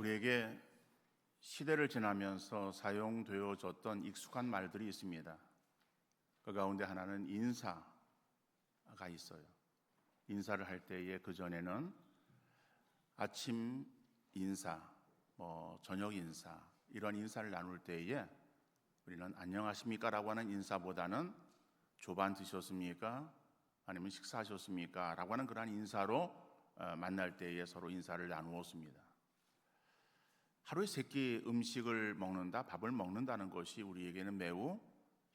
우리에게 시대를 지나면서 사용되어졌던 익숙한 말들이 있습니다. 그 가운데 하나는 인사가 있어요. 인사를 할 때에 그전에는 아침 인사, 저녁 인사, 이런 인사를 나눌 때에 우리는 안녕하십니까 라고 하는 인사보다는 조반 드셨습니까? 아니면 식사하셨습니까? 라고 하는 그러한 인사로 만날 때에 서로 인사를 나누었습니다. 하루에 3끼 음식을 먹는다, 밥을 먹는다는 것이 우리에게는 매우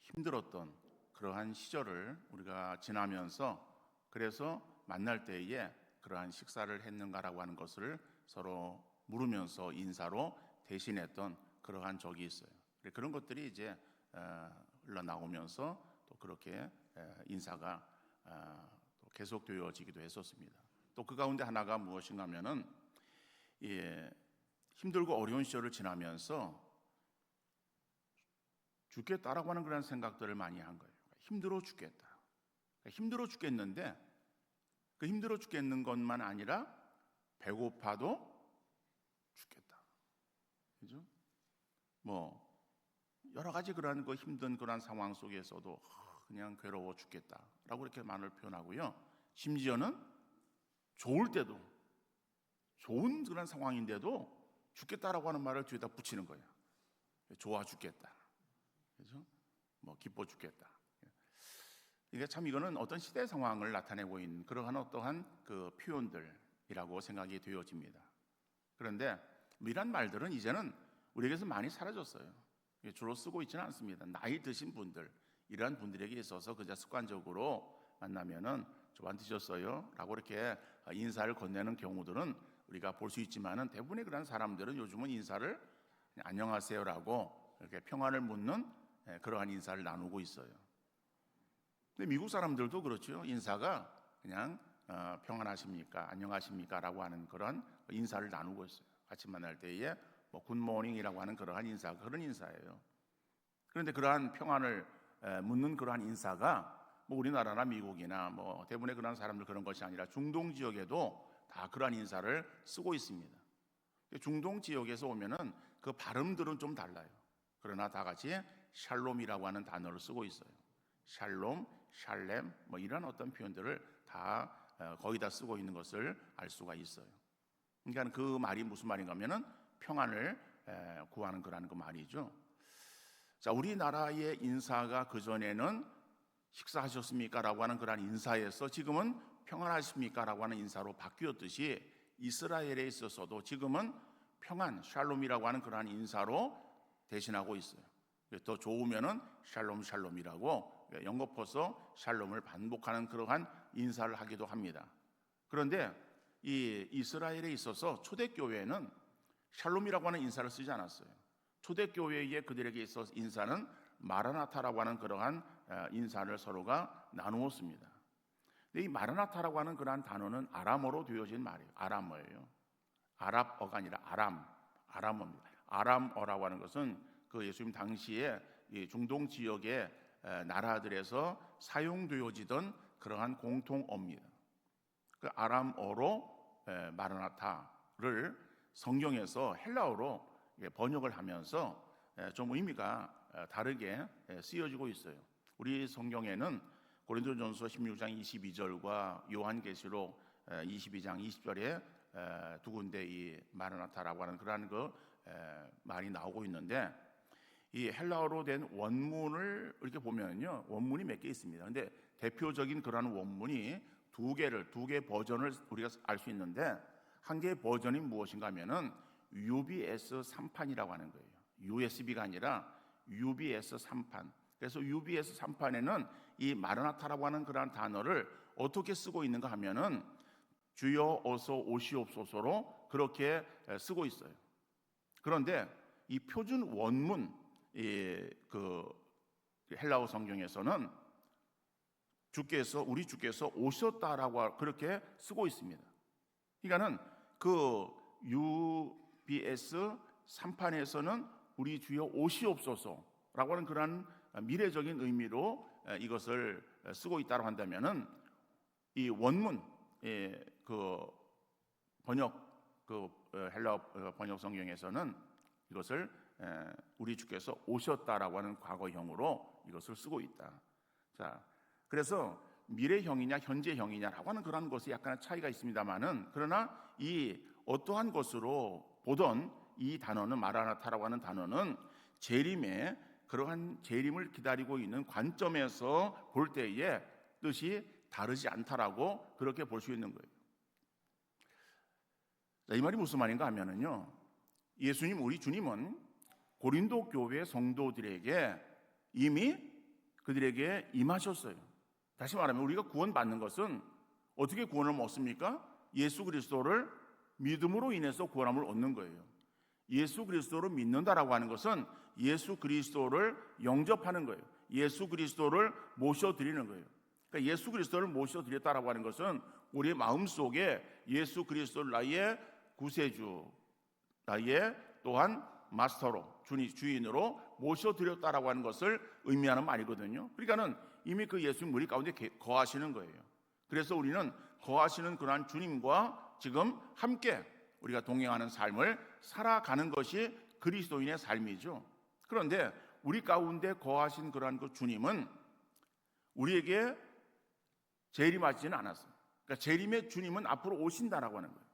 힘들었던 그러한 시절을 우리가 지나면서, 그래서 만날 때에 그러한 식사를 했는가라고 하는 것을 서로 물으면서 인사로 대신했던 그러한 적이 있어요. 그런 것들이 이제 흘러나오면서 또 그렇게 인사가 또 계속되어지기도 했었습니다. 또 그 가운데 하나가 무엇인가 하면은 힘들고 어려운 시절을 지나면서 죽겠다라고 하는 그런 생각들을 많이 한 거예요. 힘들어 죽겠다. 힘들어 죽겠는데 그 힘들어 죽겠는 것만 아니라 배고파도 죽겠다. 그죠? 여러 가지 그런 힘든 그런 상황 속에서도 그냥 괴로워 죽겠다라고 이렇게 말을 표현하고요. 심지어는 좋을 때도, 좋은 그런 상황인데도 죽겠다라고 하는 말을 뒤에다 붙이는 거예요. 좋아 죽겠다. 그죠? 기뻐 죽겠다. 이게 참 이거는 어떤 시대 상황을 나타내고 있는 그러한 어떠한 그 표현들이라고 생각이 되어집니다. 그런데 이런 말들은 이제는 우리에게서 많이 사라졌어요. 주로 쓰고 있지는 않습니다. 나이 드신 분들, 이러한 분들에게 있어서 그저 습관적으로 만나면은 조반 드셨어요? 라고 이렇게 인사를 건네는 경우들은 우리가 볼 수 있지만은 대부분의 그런 사람들은 요즘은 인사를 안녕하세요라고 이렇게 평안을 묻는 그러한 인사를 나누고 있어요. 근데 미국 사람들도 그렇죠. 인사가 그냥 평안하십니까? 안녕하십니까? 라고 하는 그런 인사를 나누고 있어요. 아침 만날 때에 굿모닝이라고 하는 그러한 인사, 그런 인사예요. 그런데 그러한 평안을 묻는 그러한 인사가 우리나라나 미국이나 대부분의 그런 사람들 그런 것이 아니라 중동 지역에도 다 그러한 인사를 쓰고 있습니다. 중동 지역에서 오면은 그 발음들은 좀 달라요. 그러나 다 같이 샬롬이라고 하는 단어를 쓰고 있어요. 샬롬, 샬렘 이런 어떤 표현들을 다 거의 다 쓰고 있는 것을 알 수가 있어요. 그러니까 그 말이 무슨 말인가 하면은 평안을 구하는 거라는 그 말이죠. 자, 우리나라의 인사가 그전에는 식사하셨습니까? 라고 하는 그런 인사에서 지금은 평안하십니까? 라고 하는 인사로 바뀌었듯이 이스라엘에 있어서도 지금은 평안, 샬롬이라고 하는 그러한 인사로 대신하고 있어요. 더 좋으면은 샬롬, 샬롬이라고 연거푸어서 샬롬을 반복하는 그러한 인사를 하기도 합니다. 그런데 이 이스라엘에 있어서 초대교회는 샬롬이라고 하는 인사를 쓰지 않았어요. 초대교회의 그들에게 있어서 인사는 마라나타라고 하는 그러한 인사를 서로가 나누었습니다. 근데 이 마라나타라고 하는 그러한 단어는 아람어로 되어진 말이에요. 아람어예요. 아랍어가 아니라 아람어입니다. 아람어라고 하는 것은 그 예수님 당시에 이 중동 지역의 나라들에서 사용되어지던 그러한 공통어입니다. 그 아람어로 마라나타를 성경에서 헬라어로 번역을 하면서 좀 의미가 다르게 쓰여지고 있어요. 우리 성경에는 고린도전서 16장 22절과 요한계시록 22장 20절에 두 군데 이 마라나타라고 하는 그러한 말이 나오고 있는데, 이 헬라어로 된 원문을 이렇게 보면요, 원문이 몇 개 있습니다. 근데 대표적인 그러한 원문이 두 개 버전을 우리가 알 수 있는데, 한 개의 버전이 무엇인가 하면은 UBS 3판이라고 하는 거예요. USB가 아니라 UBS 3판. 그래서 UBS 3판에는 이 마라나타라고 하는 그러한 단어를 어떻게 쓰고 있는가 하면은 주여 어서 오시옵소서로 그렇게 쓰고 있어요. 그런데 이 표준 원문 그 헬라어 성경에서는 우리 주께서 오셨다라고 그렇게 쓰고 있습니다. 그러니까는 그 UBS 3판에서는 우리 주여 오시옵소서라고 하는 그런 미래적인 의미로 이것을 쓰고 있다고 한다면은 이 원문 그 번역 그 헬라 번역 성경에서는 이것을 우리 주께서 오셨다라고 하는 과거형으로 이것을 쓰고 있다. 자, 그래서 미래형이냐 현재형이냐라고 하는 그런 것이 약간의 차이가 있습니다만은, 그러나 이 어떠한 것으로 보던 이 단어는 마라나타라고 하는 단어는 재림의 그러한 재림을 기다리고 있는 관점에서 볼 때에 뜻이 다르지 않다라고 그렇게 볼 수 있는 거예요. 자, 이 말이 무슨 말인가 하면은요, 예수님, 우리 주님은 고린도 교회 성도들에게 이미 그들에게 임하셨어요. 다시 말하면 우리가 구원받는 것은 어떻게 구원을 얻습니까? 예수 그리스도를 믿음으로 인해서 구원함을 얻는 거예요. 예수 그리스도를 믿는다라고 하는 것은 예수 그리스도를 영접하는 거예요. 예수 그리스도를 모셔드리는 거예요. 그러니까 예수 그리스도를 모셔드렸다라고 하는 것은 우리의 마음속에 예수 그리스도를 나의 구세주, 나의 또한 마스터로, 주인으로 모셔드렸다라고 하는 것을 의미하는 말이거든요. 그러니까는 이미 그 예수님 우리 가운데 거하시는 거예요. 그래서 우리는 거하시는 그러한 주님과 지금 함께 우리가 동행하는 삶을 살아가는 것이 그리스도인의 삶이죠. 그런데 우리 가운데 거하신 그러한 그 주님은 우리에게 재림하지는 않았어요. 그러니까 재림의 주님은 앞으로 오신다라고 하는 거예요.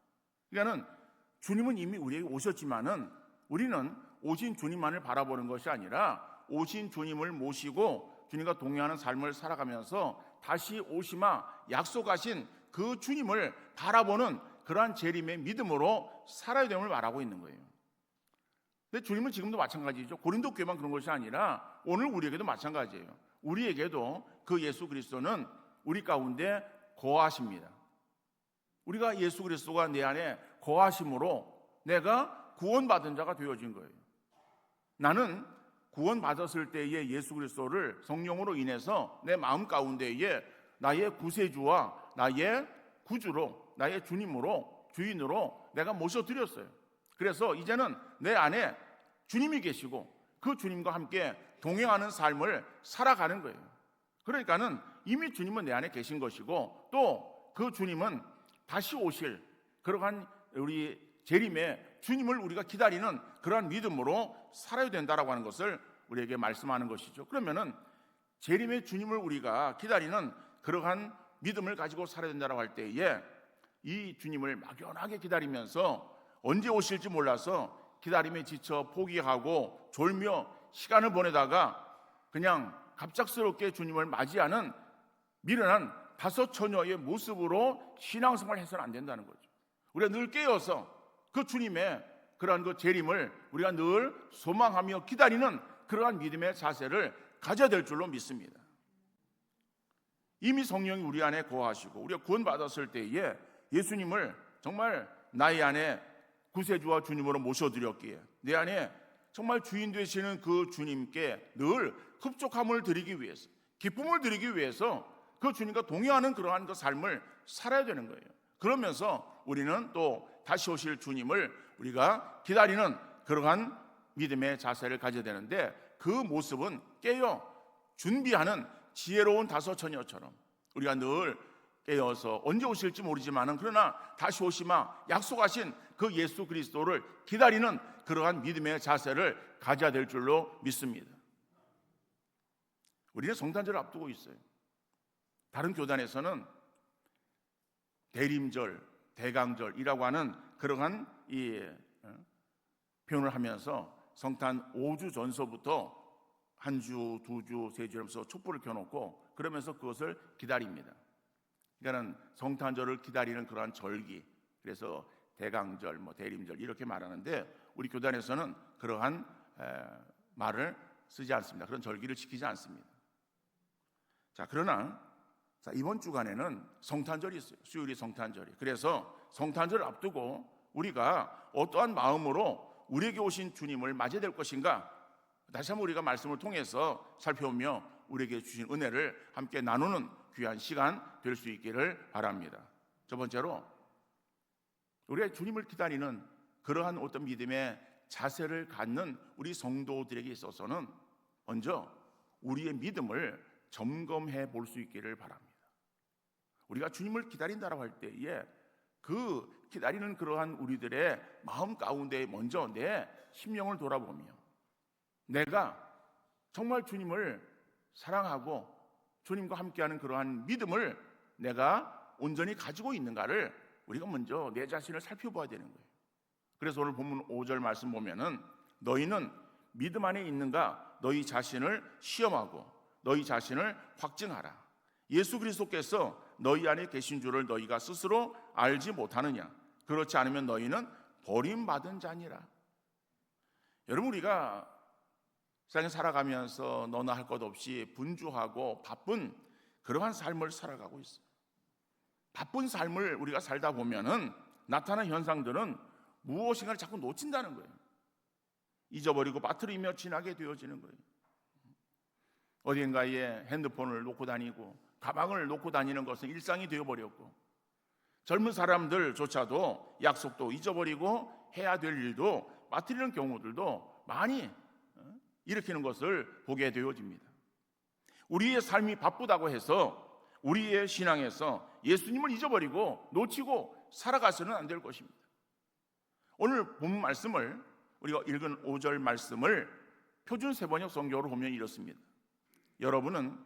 그러니까는 주님은 이미 우리에게 오셨지만은 우리는 오신 주님만을 바라보는 것이 아니라 오신 주님을 모시고 주님과 동행하는 삶을 살아가면서 다시 오시마 약속하신 그 주님을 바라보는 그러한 재림의 믿음으로 살아야 됨을 말하고 있는 거예요. 근데 주님은 지금도 마찬가지죠. 고린도 교회만 그런 것이 아니라 오늘 우리에게도 마찬가지예요. 우리에게도 그 예수 그리스도는 우리 가운데 거하십니다. 우리가 예수 그리스도가 내 안에 거하심으로 내가 구원받은 자가 되어진 거예요. 나는 구원받았을 때에 예수 그리스도를 성령으로 인해서 내 마음 가운데에 나의 구세주와 나의 구주로, 나의 주님으로, 주인으로 내가 모셔드렸어요. 그래서 이제는 내 안에 주님이 계시고 그 주님과 함께 동행하는 삶을 살아가는 거예요. 그러니까는 이미 주님은 내 안에 계신 것이고 또 그 주님은 다시 오실 그러한 우리 재림의 주님을 우리가 기다리는 그러한 믿음으로 살아야 된다라고 하는 것을 우리에게 말씀하는 것이죠. 그러면은 재림의 주님을 우리가 기다리는 그러한 믿음을 가지고 살아야 된다라고 할 때에 이 주님을 막연하게 기다리면서 언제 오실지 몰라서 기다림에 지쳐 포기하고 졸며 시간을 보내다가 그냥 갑작스럽게 주님을 맞이하는 미련한 다섯 처녀의 모습으로 신앙생활을 해서는 안 된다는 거죠. 우리가 늘 깨어서 그 주님의 그러한 그 재림을 우리가 늘 소망하며 기다리는 그러한 믿음의 자세를 가져야 될 줄로 믿습니다. 이미 성령이 우리 안에 거하시고 우리가 구원받았을 때에 예수님을 정말 나의 안에 구세주와 주님으로 모셔드렸기에 내 안에 정말 주인 되시는 그 주님께 늘 흡족함을 드리기 위해서, 기쁨을 드리기 위해서 그 주님과 동행하는 그러한 그 삶을 살아야 되는 거예요. 그러면서 우리는 또 다시 오실 주님을 우리가 기다리는 그러한 믿음의 자세를 가져야 되는데 그 모습은 깨어 준비하는 지혜로운 다섯 처녀처럼 우리가 늘 깨어서 언제 오실지 모르지만은 그러나 다시 오시마 약속하신 그 예수 그리스도를 기다리는 그러한 믿음의 자세를 가져야 될 줄로 믿습니다. 우리는 성탄절을 앞두고 있어요. 다른 교단에서는 대림절, 대강절이라고 하는 그러한 이 표현을 하면서 성탄 5주 전서부터 한 주, 두 주, 세 주 하면서 촛불을 켜놓고 그러면서 그것을 기다립니다. 그러니까는 성탄절을 기다리는 그러한 절기, 그래서 대강절, 대림절 이렇게 말하는데 우리 교단에서는 그러한 말을 쓰지 않습니다. 그런 절기를 지키지 않습니다. 자, 그러나 이번 주간에는 성탄절이 있어요. 수요일이 성탄절이. 그래서 성탄절을 앞두고 우리가 어떠한 마음으로 우리에게 오신 주님을 맞이해야 될 것인가? 다시 한번 우리가 말씀을 통해서 살펴보며 우리에게 주신 은혜를 함께 나누는 귀한 시간 될 수 있기를 바랍니다. 첫 번째로 우리가 주님을 기다리는 그러한 어떤 믿음의 자세를 갖는 우리 성도들에게 있어서는 먼저 우리의 믿음을 점검해 볼 수 있기를 바랍니다. 우리가 주님을 기다린다라고 할 때에 그 기다리는 그러한 우리들의 마음 가운데 먼저 내 심령을 돌아보며 내가 정말 주님을 사랑하고 주님과 함께하는 그러한 믿음을 내가 온전히 가지고 있는가를 우리가 먼저 내 자신을 살펴봐야 되는 거예요. 그래서 오늘 본문 5절 말씀 보면은 너희는 믿음 안에 있는가 너희 자신을 시험하고 너희 자신을 확증하라. 예수 그리스도께서 너희 안에 계신 줄을 너희가 스스로 알지 못하느냐. 그렇지 않으면 너희는 버림받은 자니라. 여러분, 우리가 세상에 살아가면서 너나 할 것 없이 분주하고 바쁜 그러한 삶을 살아가고 있어요. 바쁜 삶을 우리가 살다 보면은 나타나는 현상들은 무엇인가를 자꾸 놓친다는 거예요. 잊어버리고 빠뜨리며 지나게 되어지는 거예요. 어딘가에 핸드폰을 놓고 다니고 가방을 놓고 다니는 것은 일상이 되어버렸고, 젊은 사람들조차도 약속도 잊어버리고 해야 될 일도 빠뜨리는 경우들도 많이 일으키는 것을 보게 되어집니다. 우리의 삶이 바쁘다고 해서 우리의 신앙에서 예수님을 잊어버리고 놓치고 살아가서는 안 될 것입니다. 오늘 본 말씀을 우리가 읽은 5절 말씀을 표준 세번역 성경으로 보면 이렇습니다. 여러분은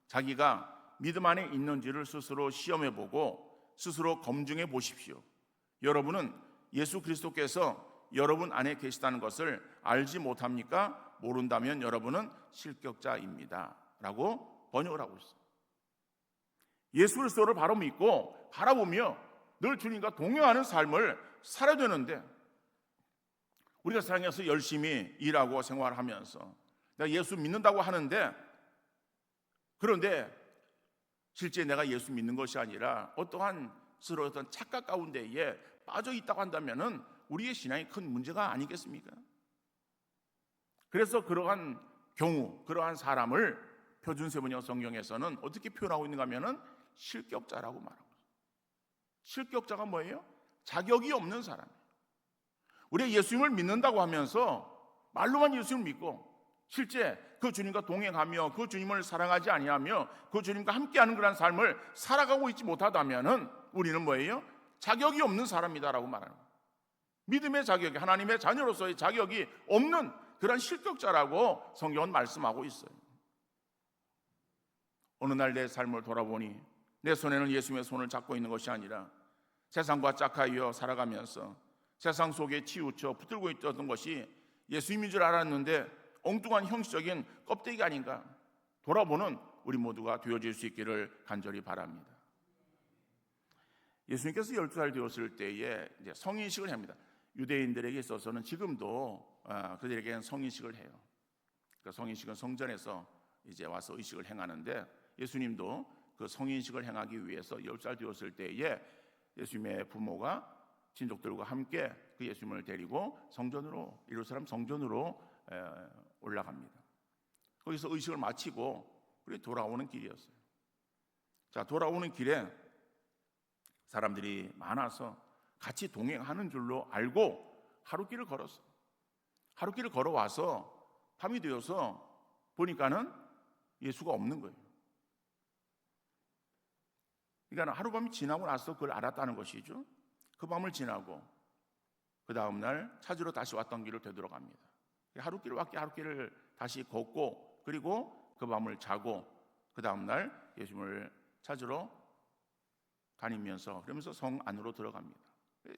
자기가 믿음 안에 있는지를 스스로 시험해보고 스스로 검증해 보십시오. 여러분은 예수 그리스도께서 여러분 안에 계시다는 것을 알지 못합니까? 모른다면 여러분은 실격자입니다 라고 번역을 하고 있어요. 예수 그리스도를 바로 믿고 바라보며 늘 주님과 동행하는 삶을 살아야 되는데, 우리가 세상에서 열심히 일하고 생활하면서 내가 예수 믿는다고 하는데, 그런데 실제 내가 예수 믿는 것이 아니라 어떠한 스스로 어떤 착각 가운데에 빠져 있다고 한다면은 우리의 신앙이 큰 문제가 아니겠습니까? 그래서 그러한 경우, 그러한 사람을 표준 세번역 성경에서는 어떻게 표현하고 있는가 하면은 실격자라고 말하고 있어요. 실격자가 뭐예요? 자격이 없는 사람이에요. 우리가 예수님을 믿는다고 하면서 말로만 예수님을 믿고 실제 그 주님과 동행하며 그 주님을 사랑하지 아니하며 그 주님과 함께하는 그런 삶을 살아가고 있지 못하다면은 우리는 뭐예요? 자격이 없는 사람이다라고 말하는 거예요. 믿음의 자격이, 하나님의 자녀로서의 자격이 없는 그런 실격자라고 성경은 말씀하고 있어요. 어느 날 내 삶을 돌아보니 내 손에는 예수님의 손을 잡고 있는 것이 아니라 세상과 짝하여 살아가면서 세상 속에 치우쳐 붙들고 있던 것이 예수님인 줄 알았는데 엉뚱한 형식적인 껍데기 아닌가 돌아보는 우리 모두가 되어질 수 있기를 간절히 바랍니다. 예수님께서 12살 되었을 때에 이제 성인식을 합니다. 유대인들에게 있어서는 지금도 그들에게는 성인식을 해요. 그 성인식은 성전에서 이제 와서 의식을 행하는데, 예수님도 그 성인식을 행하기 위해서 10살 되었을 때에 예수님의 부모가 친족들과 함께 그 예수님을 데리고 성전으로, 예루살렘 성전으로 올라갑니다. 거기서 의식을 마치고 그리고 돌아오는 길이었어요. 자, 돌아오는 길에 사람들이 많아서 같이 동행하는 줄로 알고 하루길을 걸었어요. 하루길을 걸어와서 밤이 되어서 보니까는 예수가 없는 거예요. 그러니까 하룻밤이 지나고 나서 그걸 알았다는 것이죠. 그 밤을 지나고 그 다음날 찾으러 다시 왔던 길을 되돌아갑니다. 하루길을 다시 걷고 그리고 그 밤을 자고 그 다음날 예수님을 찾으러 다니면서 그러면서 성 안으로 들어갑니다.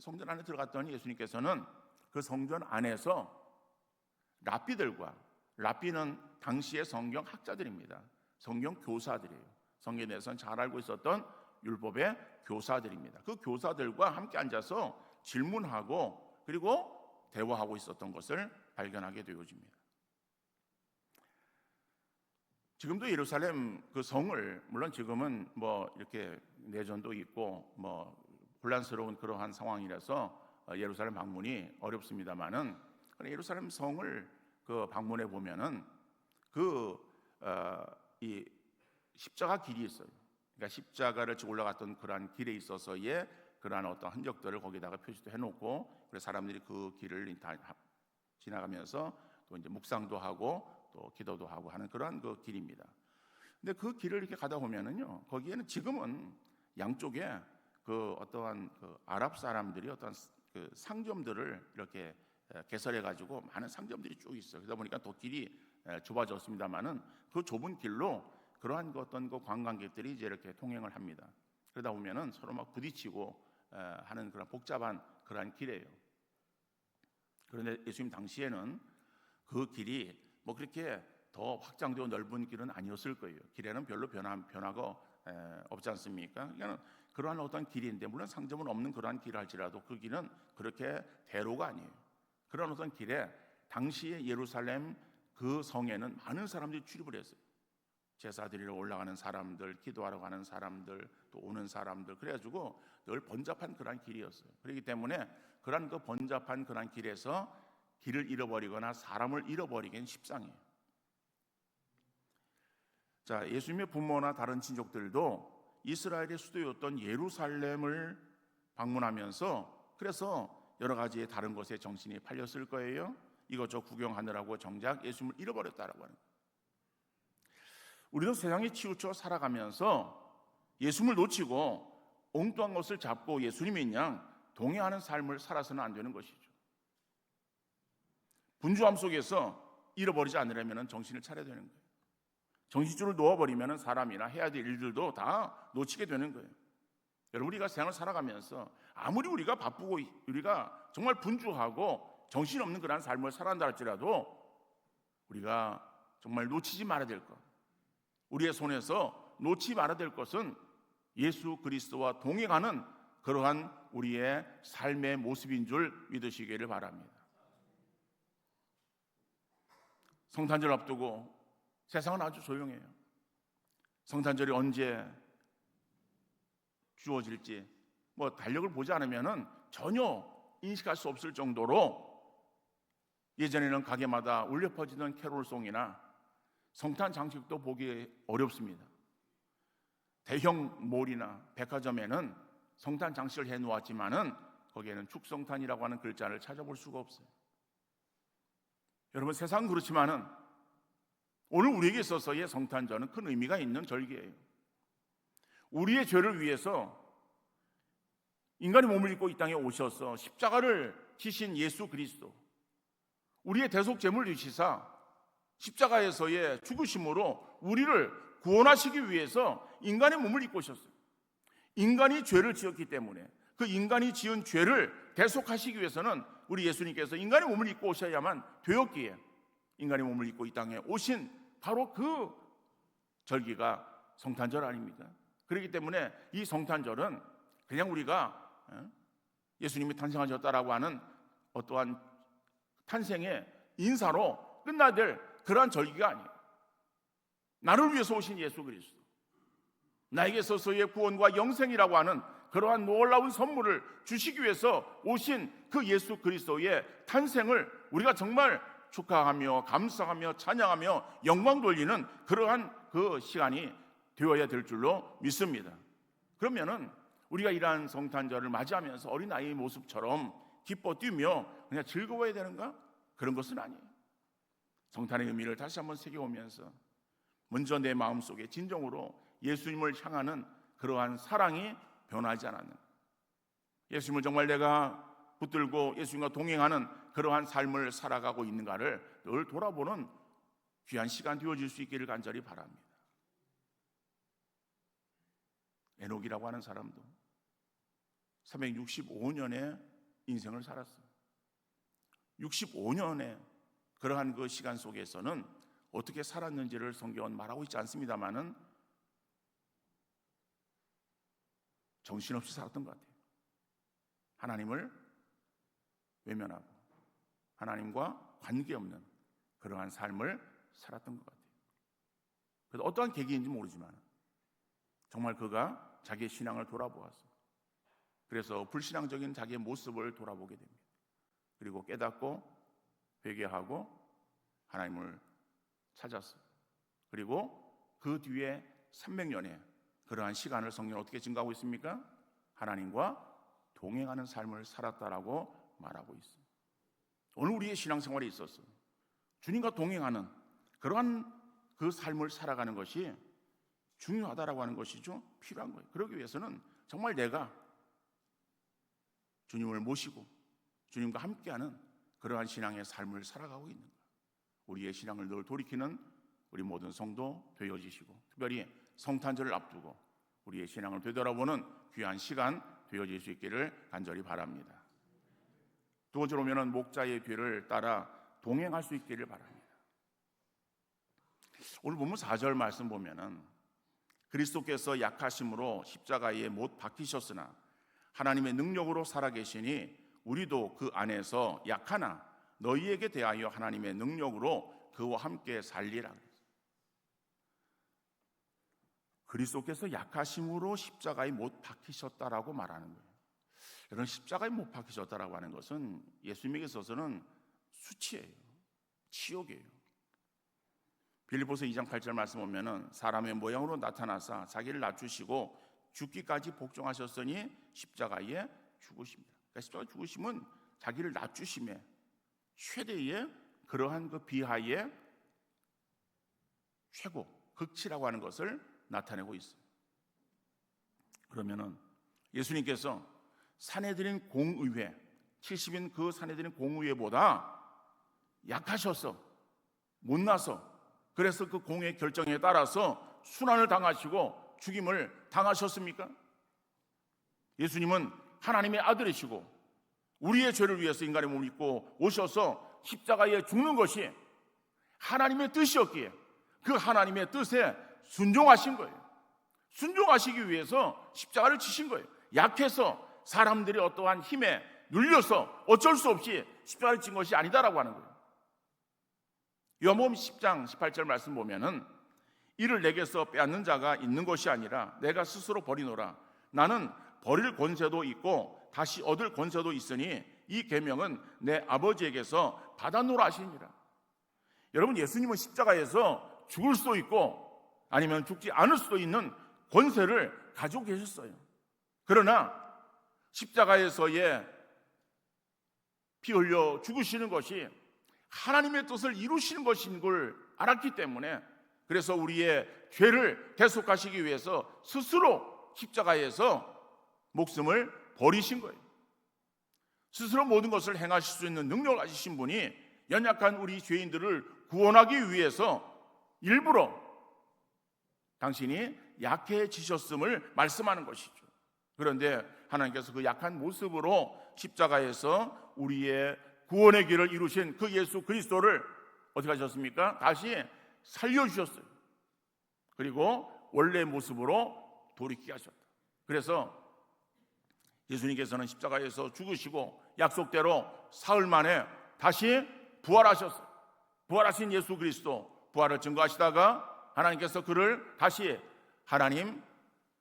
성전 안에 들어갔더니 예수님께서는 그 성전 안에서 랍비는 당시의 성경 학자들입니다. 성경 교사들이에요. 성경에 대해서는 잘 알고 있었던 율법의 교사들입니다. 그 교사들과 함께 앉아서 질문하고 그리고 대화하고 있었던 것을 발견하게 되어집니다. 지금도 예루살렘 그 성을, 물론 지금은 뭐 이렇게 내전도 있고 뭐 혼란스러운 그러한 상황이라서 예루살렘 방문이 어렵습니다만은, 예루살렘 성을 그 방문해 보면은 이 십자가 길이 있어요. 그러니까 십자가를 지고 올라갔던 그러한 길에 있어서의 그러한 어떤 흔적들을 거기다가 표시도 해놓고, 그래서 사람들이 그 길을 다 지나가면서 또 이제 묵상도 하고 또 기도도 하고 하는 그러한 그 길입니다. 근데 그 길을 이렇게 가다 보면은요, 거기에는 지금은 양쪽에 그 어떠한 그 아랍 사람들이 어떠한 그 상점들을 이렇게 개설해 가지고 많은 상점들이 쭉 있어요. 그러다 보니까 또 길이 좁아졌습니다만은 그 좁은 길로 그러한 그 어떤 그 관광객들이 이제 이렇게 통행을 합니다. 그러다 보면은 서로 막 부딪히고 하는 그런 복잡한 그러한 길이에요. 그런데 예수님 당시에는 그 길이 뭐 그렇게 더 확장되고 넓은 길은 아니었을 거예요. 길에는 별로 변화가 없지 않습니까? 그러니까 그러한 어떤 길인데, 물론 상점은 없는 그러한 길을 할지라도 그 길은 그렇게 대로가 아니에요. 그런 어떤 길에 당시의 예루살렘 그 성에는 많은 사람들이 출입을 했어요. 제사 드리러 올라가는 사람들, 기도하러 가는 사람들, 또 오는 사람들, 그래가지고 늘 번잡한 그러한 길이었어요. 그렇기 때문에 그러한 그 번잡한 그러한 길에서 길을 잃어버리거나 사람을 잃어버리기는 십상이에요. 자, 예수님의 부모나 다른 친족들도 이스라엘의 수도였던 예루살렘을 방문하면서 그래서 여러 가지 다른 곳에 정신이 팔렸을 거예요. 이것저것 구경하느라고 정작 예수님을 잃어버렸다라고 하는 거예요. 우리도 세상에 치우쳐 살아가면서 예수님을 놓치고 엉뚱한 것을 잡고 예수님인 양 동의하는 삶을 살아서는 안 되는 것이죠. 분주함 속에서 잃어버리지 않으려면 정신을 차려야 되는 거예요. 정신줄을 놓아버리면 사람이나 해야 될 일들도 다 놓치게 되는 거예요. 여러분, 우리가 세상을 살아가면서 아무리 우리가 바쁘고 우리가 정말 분주하고 정신없는 그런 삶을 살아간다 할지라도 우리가 정말 놓치지 말아야 될 것, 우리의 손에서 놓지 말아야 될 것은 예수 그리스도와 동행하는 그러한 우리의 삶의 모습인 줄 믿으시기를 바랍니다. 성탄절 앞두고 세상은 아주 조용해요. 성탄절이 언제 주어질지 뭐 달력을 보지 않으면은 전혀 인식할 수 없을 정도로 예전에는 가게마다 울려 퍼지던 캐롤송이나 성탄 장식도 보기 어렵습니다. 대형 몰이나 백화점에는 성탄 장식을 해놓았지만은 거기에는 축성탄이라고 하는 글자를 찾아볼 수가 없어요. 여러분, 세상은 그렇지만은 오늘 우리에게 있어서의 성탄절은 큰 의미가 있는 절기예요. 우리의 죄를 위해서 인간이 몸을 입고 이 땅에 오셔서 십자가를 지신 예수 그리스도, 우리의 대속 제물 되시사 십자가에서의 죽으심으로 우리를 구원하시기 위해서 인간의 몸을 입고 오셨어요. 인간이 죄를 지었기 때문에 그 인간이 지은 죄를 대속하시기 위해서는 우리 예수님께서 인간의 몸을 입고 오셔야만 되었기에 인간의 몸을 입고 이 땅에 오신 바로 그 절기가 성탄절 아닙니까? 그렇기 때문에 이 성탄절은 그냥 우리가 예수님이 탄생하셨다라고 하는 어떠한 탄생의 인사로 끝나야 될 그러한 절기가 아니에요. 나를 위해서 오신 예수 그리스도, 나에게 있어서의 구원과 영생이라고 하는 그러한 놀라운 선물을 주시기 위해서 오신 그 예수 그리스도의 탄생을 우리가 정말 축하하며 감사하며 찬양하며 영광 돌리는 그러한 그 시간이 되어야 될 줄로 믿습니다. 그러면은 우리가 이러한 성탄절을 맞이하면서 어린아이의 모습처럼 기뻐 뛰며 그냥 즐거워야 되는가? 그런 것은 아니에요. 성탄의 의미를 다시 한번 새겨오면서 먼저 내 마음속에 진정으로 예수님을 향하는 그러한 사랑이 변하지 않았는, 예수님을 정말 내가 붙들고 예수님과 동행하는 그러한 삶을 살아가고 있는가를 늘 돌아보는 귀한 시간 되어질 수 있기를 간절히 바랍니다. 에녹이라고 하는 사람도 365년의 인생을 살았어요. 65년의 그러한 그 시간 속에서는 어떻게 살았는지를 성경은 말하고 있지 않습니다만은 정신없이 살았던 것 같아요. 하나님을 외면하고 하나님과 관계없는 그러한 삶을 살았던 것 같아요. 그래서 어떠한 계기인지 모르지만 정말 그가 자기의 신앙을 돌아보았어요. 그래서 불신앙적인 자기의 모습을 돌아보게 됩니다. 그리고 깨닫고 회개하고 하나님을 찾았어요. 그리고 그 뒤에 300년의 그러한 시간을 성경은 어떻게 증가하고 있습니까? 하나님과 동행하는 삶을 살았다라고 말하고 있어요. 오늘 우리의 신앙생활에 있어서 주님과 동행하는 그러한 그 삶을 살아가는 것이 중요하다라고 하는 것이죠. 필요한 거예요. 그러기 위해서는 정말 내가 주님을 모시고 주님과 함께하는 그러한 신앙의 삶을 살아가고 있는 거예요. 우리의 신앙을 늘 돌이키는 우리 모든 성도 되어지시고, 특별히 성탄절을 앞두고 우리의 신앙을 되돌아보는 귀한 시간 되어질 수 있기를 간절히 바랍니다. 두 번째로 오면은 목자의 뒤를 따라 동행할 수 있기를 바랍니다. 오늘 본문 4절 말씀 보면은 그리스도께서 약하심으로 십자가에 못 박히셨으나 하나님의 능력으로 살아계시니 우리도 그 안에서 약하나 너희에게 대하여 하나님의 능력으로 그와 함께 살리라. 그리스도께서 약하심으로 십자가에 못 박히셨다라고 말하는 거예요. 여러분, 십자가에 못 박히셨다라고 하는 것은 예수님에게 있어서는 수치예요, 치욕이에요. 빌립보서 2장 8절 말씀 보면은 사람의 모양으로 나타나사 자기를 낮추시고 죽기까지 복종하셨으니 십자가에 죽으십니다. 그러니까 십자가에 죽으심은 자기를 낮추심에 최대의 그러한 그 비하의 최고 극치라고 하는 것을 나타내고 있어요. 그러면은 예수님께서 산헤드린 공의회 70인 그 산헤드린 공의회보다 약하셔서 못나서, 그래서 그 공의 결정에 따라서 순환을 당하시고 죽임을 당하셨습니까? 예수님은 하나님의 아들이시고 우리의 죄를 위해서 인간의 몸을 입고 오셔서 십자가에 죽는 것이 하나님의 뜻이었기에 그 하나님의 뜻에 순종하신 거예요. 순종하시기 위해서 십자가를 지신 거예요. 약해서 사람들이 어떠한 힘에 눌려서 어쩔 수 없이 십자가를 진 것이 아니다라고 하는 거예요. 요한복음 10장 18절 말씀 보면은 이를 내게서 빼앗는 자가 있는 것이 아니라 내가 스스로 버리노라. 나는 버릴 권세도 있고 다시 얻을 권세도 있으니 이 계명은 내 아버지에게서 받아노라 하시니라. 여러분, 예수님은 십자가에서 죽을 수도 있고 아니면 죽지 않을 수도 있는 권세를 가지고 계셨어요. 그러나 십자가에서의 피 흘려 죽으시는 것이 하나님의 뜻을 이루시는 것인 걸 알았기 때문에, 그래서 우리의 죄를 대속하시기 위해서 스스로 십자가에서 목숨을 버리신 거예요. 스스로 모든 것을 행하실 수 있는 능력을 가지신 분이 연약한 우리 죄인들을 구원하기 위해서 일부러 당신이 약해지셨음을 말씀하는 것이죠. 그런데 하나님께서 그 약한 모습으로 십자가에서 우리의 구원의 길을 이루신 그 예수 그리스도를 어떻게 하셨습니까? 다시 살려주셨어요. 그리고 원래의 모습으로 돌이키게 하셨다. 그래서 예수님께서는 십자가에서 죽으시고 약속대로 사흘 만에 다시 부활하셨어요. 부활하신 예수 그리스도, 부활을 증거하시다가 하나님께서 그를 다시 하나님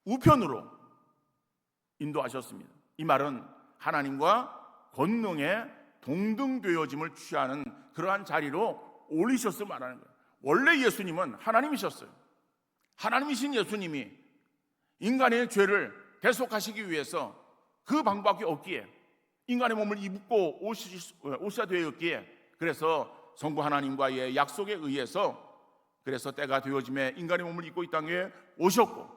우편으로 인도하셨습니다. 이 말은 하나님과 권능의 동등되어짐을 취하는 그러한 자리로 올리셨음을 말하는 거예요. 원래 예수님은 하나님이셨어요. 하나님이신 예수님이 인간의 죄를 대속하시기 위해서 그 방법이 없기에 인간의 몸을 입고 오셔야 되었기에, 그래서 성부 하나님과의 약속에 의해서 그래서 때가 되어짐에 인간의 몸을 입고 이 땅에 오셨고,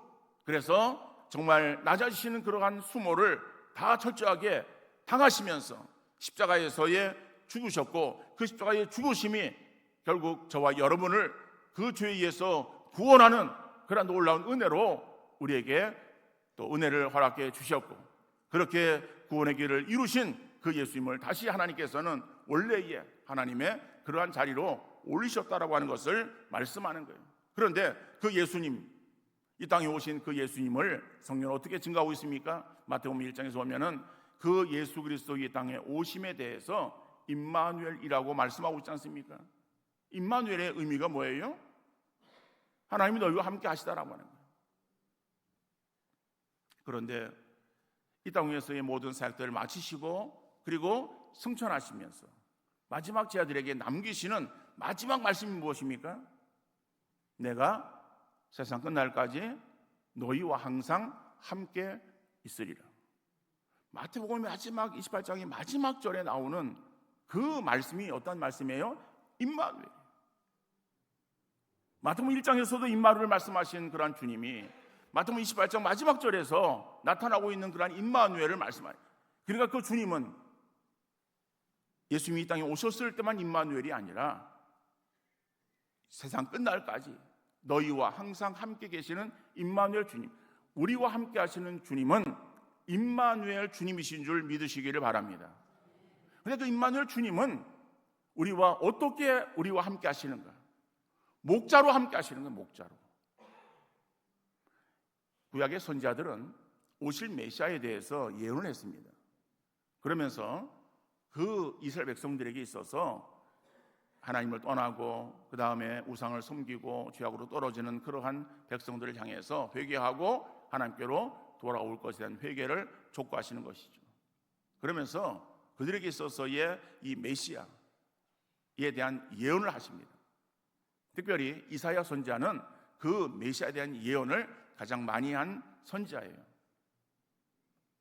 그래서 정말 낮아지시는 그러한 수모를 다 철저하게 당하시면서 십자가에서의 죽으셨고, 그 십자가의 죽으심이 결국 저와 여러분을 그 죄에 의해서 구원하는 그런 놀라운 은혜로 우리에게 또 은혜를 허락해 주셨고, 그렇게 구원의 길을 이루신 그 예수님을 다시 하나님께서는 원래의 하나님의 그러한 자리로 올리셨다라고 하는 것을 말씀하는 거예요. 그런데 그 예수님, 이 땅에 오신 그 예수님을 성경은 어떻게 증거하고 있습니까? 마태복음 1장에서 보면은 그 예수 그리스도 이 땅에 오심에 대해서 임마누엘이라고 말씀하고 있지 않습니까? 임마누엘의 의미가 뭐예요? 하나님이 너희와 함께 하시다라고 하는 거예요. 그런데 이 땅 위에서의 모든 사역들을 마치시고 그리고 승천하시면서 마지막 제자들에게 남기시는 마지막 말씀이 무엇입니까? 내가 세상 끝날까지 너희와 항상 함께 있으리라. 마태복음 마지막 28장의 마지막 절에 나오는 그 말씀이 어떤 말씀이에요? 임마누엘. 마태복음 1장에서도 임마누엘을 말씀하신 그러한 주님이 마태복음 28장 마지막 절에서 나타나고 있는 그러한 임마누엘을 말씀하요. 그러니까 그 주님은 예수님이 이 땅에 오셨을 때만 임마누엘이 아니라 세상 끝날까지 너희와 항상 함께 계시는 임마누엘 주님, 우리와 함께 하시는 주님은 임마누엘 주님이신 줄 믿으시기를 바랍니다. 그런데 그 임마누엘 주님은 우리와 어떻게 우리와 함께 하시는가? 목자로 함께 하시는 거예요. 목자로. 구약의 선지자들은 오실 메시아에 대해서 예언을 했습니다. 그러면서 그 이스라엘 백성들에게 있어서 하나님을 떠나고 그 다음에 우상을 섬기고 죄악으로 떨어지는 그러한 백성들을 향해서 회개하고 하나님께로 돌아올 것에 대한 회개를 촉구하시는 것이죠. 그러면서 그들에게 있어서의 이 메시아에 대한 예언을 하십니다. 특별히 이사야 선지자는 그 메시아에 대한 예언을 가장 많이 한 선지자예요.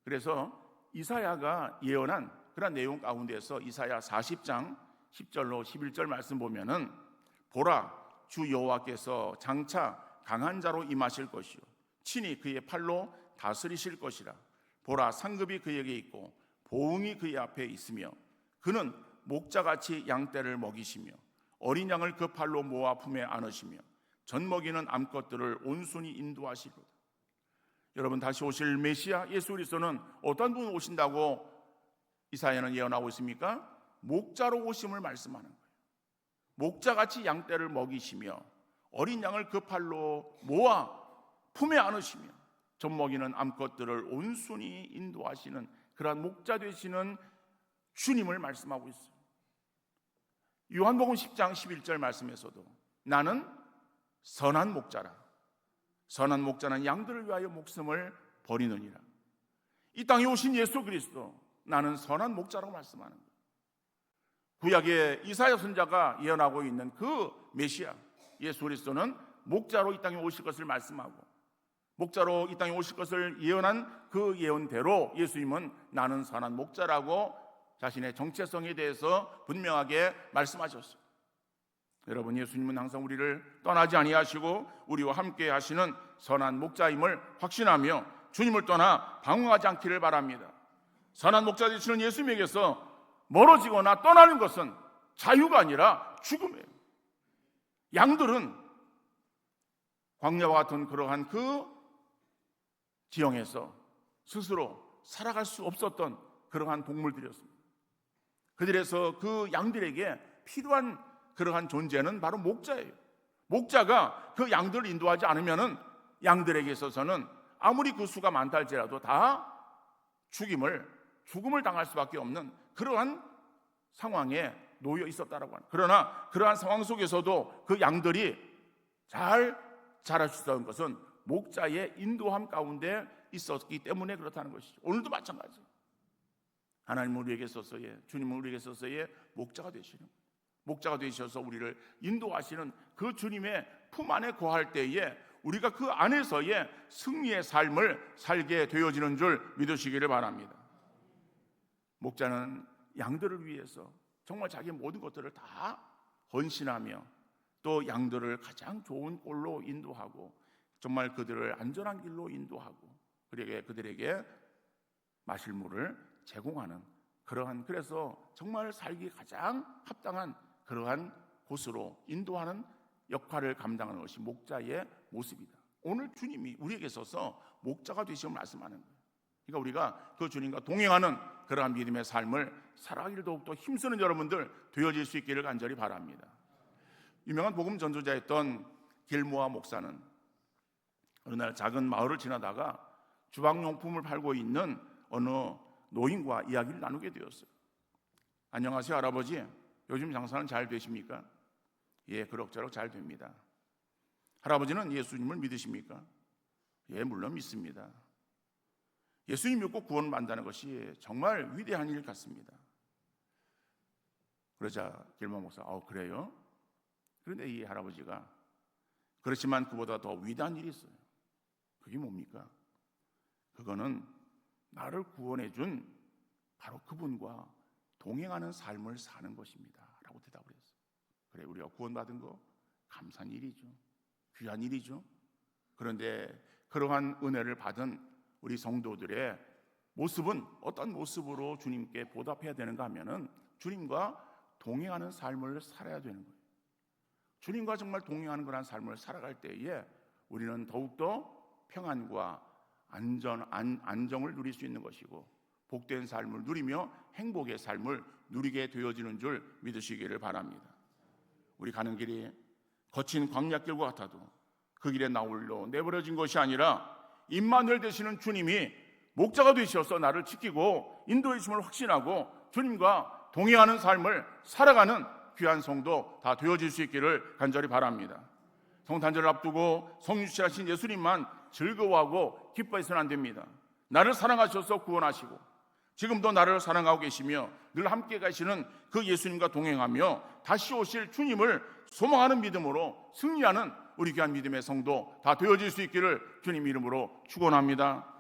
그래서 이사야가 예언한 그런 내용 가운데서 이사야 40장 10절로 11절 말씀 보면은 보라 주 여호와께서 장차 강한 자로 임하실 것이요 친히 그의 팔로 다스리실 것이라. 보라 상급이 그에게 있고 보응이 그의 앞에 있으며 그는 목자같이 양떼를 먹이시며 어린 양을 그 팔로 모아 품에 안으시며 젖먹이는 암컷들을 온순히 인도하시리로다. 여러분, 다시 오실 메시아 예수 그리스도는 어떤 분 오신다고 이사야는 예언하고 있습니까? 목자로 오심을 말씀하는 거예요. 목자같이 양떼를 먹이시며 어린 양을 그 팔로 모아 품에 안으시며 젖먹이는 암컷들을 온순히 인도하시는 그러한 목자 되시는 주님을 말씀하고 있어요. 요한복음 10장 11절 말씀에서도 나는 선한 목자라. 선한 목자는 양들을 위하여 목숨을 버리느니라. 이 땅에 오신 예수 그리스도, 나는 선한 목자라고 말씀하는 거예요. 구약의 이사야 선지자가 예언하고 있는 그 메시아 예수 그리스도는 목자로 이 땅에 오실 것을 말씀하고 목자로 이 땅에 오실 것을 예언한 그 예언대로 예수님은 나는 선한 목자라고 자신의 정체성에 대해서 분명하게 말씀하셨어요. 여러분, 예수님은 항상 우리를 떠나지 아니하시고 우리와 함께 하시는 선한 목자임을 확신하며 주님을 떠나 방황하지 않기를 바랍니다. 선한 목자 되시는 예수님에게서 멀어지거나 떠나는 것은 자유가 아니라 죽음이에요. 양들은 광야와 같은 그러한 그 지형에서 스스로 살아갈 수 없었던 그러한 동물들이었습니다. 그들에서 그 양들에게 필요한 그러한 존재는 바로 목자예요. 목자가 그 양들을 인도하지 않으면은 양들에게 있어서는 아무리 그 수가 많다 할지라도 다 죽음을 당할 수밖에 없는 그러한 상황에 놓여 있었다라고 합니다. 그러나 그러한 상황 속에서도 그 양들이 잘 자랄 수 있었던 것은 목자의 인도함 가운데 있었기 때문에 그렇다는 것이죠. 오늘도 마찬가지예요. 하나님은 우리에게 있어서의, 주님은 우리에게 있어서의 목자가 되시는, 목자가 되셔서 우리를 인도하시는 그 주님의 품 안에 거할 때에 우리가 그 안에서의 승리의 삶을 살게 되어지는 줄 믿으시기를 바랍니다. 목자는 양들을 위해서 정말 자기의 모든 것들을 다 헌신하며 또 양들을 가장 좋은 꼴로 인도하고 정말 그들을 안전한 길로 인도하고 그들에게 마실 물을 제공하는 그러한, 그래서 정말 살기 가장 합당한 그러한 곳으로 인도하는 역할을 감당하는 것이 목자의 모습이다. 오늘 주님이 우리에게 있어서 목자가 되시고 말씀하는 거예요. 그러니까 우리가 그 주님과 동행하는 그러한 믿음의 삶을 살아가기를 더욱더 힘쓰는 여러분들 되어질 수 있기를 간절히 바랍니다. 유명한 복음 전도자였던 길모아 목사는 어느 날 작은 마을을 지나다가 주방용품을 팔고 있는 어느 노인과 이야기를 나누게 되었어요. 안녕하세요 할아버지, 요즘 장사는 잘 되십니까? 예, 그럭저럭 잘 됩니다. 할아버지는 예수님을 믿으십니까? 예, 물론 믿습니다. 예수님 믿고 구원받는다는 것이 정말 위대한 일 같습니다. 그러자 길모 목사, 그래요? 그런데 이 할아버지가 그렇지만 그보다 더 위대한 일이 있어요. 그게 뭡니까? 그거는 나를 구원해 준 바로 그분과 동행하는 삶을 사는 것입니다 라고 대답을 했어요. 그래, 우리가 구원받은 거 감사한 일이죠. 귀한 일이죠. 그런데 그러한 은혜를 받은 우리 성도들의 모습은 어떤 모습으로 주님께 보답해야 되는가 하면은 주님과 동행하는 삶을 살아야 되는 거예요. 주님과 정말 동행하는 그런 삶을 살아갈 때에 우리는 더욱더 평안과 안정을 누릴 수 있는 것이고 복된 삶을 누리며 행복의 삶을 누리게 되어지는 줄 믿으시기를 바랍니다. 우리 가는 길이 거친 광야길과 같아도 그 길에 나 홀로 내버려진 것이 아니라 임마누엘 되시는 주님이 목자가 되셔서 나를 지키고 인도해 주심을 확신하고 주님과 동행하는 삶을 살아가는 귀한 성도 다 되어질 수 있기를 간절히 바랍니다. 성탄절을 앞두고 성육신하신 예수님만 즐거워하고 기뻐해서는 안 됩니다. 나를 사랑하셔서 구원하시고 지금도 나를 사랑하고 계시며 늘 함께 가시는 그 예수님과 동행하며 다시 오실 주님을 소망하는 믿음으로 승리하는 우리 귀한 믿음의 성도 다 되어질 수 있기를 주님 이름으로 축원합니다.